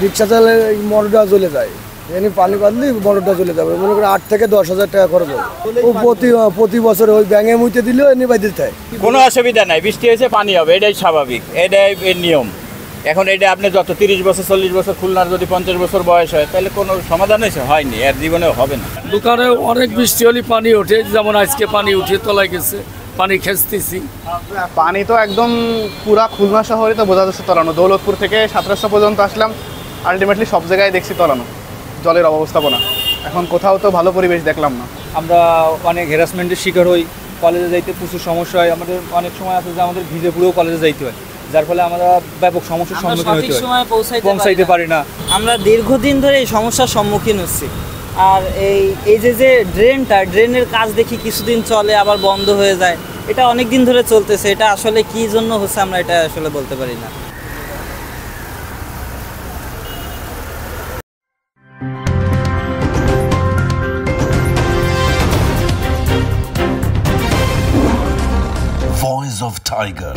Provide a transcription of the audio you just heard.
রিক্সা চালালে মোটরটা চলে যায়, এমনি পানি বাঁধলেই মোটরটা চলে যাবে, মনে করি 8 থেকে 10,000 টাকা খরচ হবে। ও প্রতি বছর ওই ব্যাঙে মুইতে দিলেও এমনি বাঁধতে থাকে। কোনো অসুবিধা নাই, বৃষ্টি হয়েছে পানি হবে, এটাই স্বাভাবিক, এটাই এর নিয়ম। এখন এটা আপনি যত 30 বছর 40 বছর খুলনার যদি 50 বছর বয়স হয় তাহলে কোনো সমাধান হয়নি, এর জীবনেও হবে না। দোকানে অনেক বৃষ্টি হলে পানি ওঠে, যেমন আজকে পানি উঠে তলায় গেছে, পানি খেঁচতেছি। পানি তো একদম পুরা খুলনা শহরে তো বোঝা যাচ্ছে তলানো। দৌলতপুর থেকে সাতরাস্তা পর্যন্ত আসলাম, আলটিমেটলি সব জায়গায় দেখছি তলানো জলের অবস্থাপনা। এখন কোথাও তো ভালো পরিবেশ দেখলাম না। আমরা অনেক হ্যারাসমেন্টের শিকার হই, কলেজে যাইতে প্রচুর সমস্যা হয়। আমাদের অনেক সময় আছে যে আমাদের ভিজে পুরো কলেজে যাইতে হয়, যার ফলে আমরা ব্যাপক সমস্যার সম্মুখীন হতে হয়, পৌঁছাইতে পারি না। আমরা দীর্ঘদিন ধরে এই সমস্যার সম্মুখীন হচ্ছি। আর এই যে ড্রেনের কাজ দেখি কিছুদিন চলে আবার বন্ধ হয়ে যায়, এটা অনেক দিন ধরে চলতেছে। এটা আসলে কি জন্য হচ্ছে আমরা এটা আসলে বলতে পারি না। Voice of Tiger.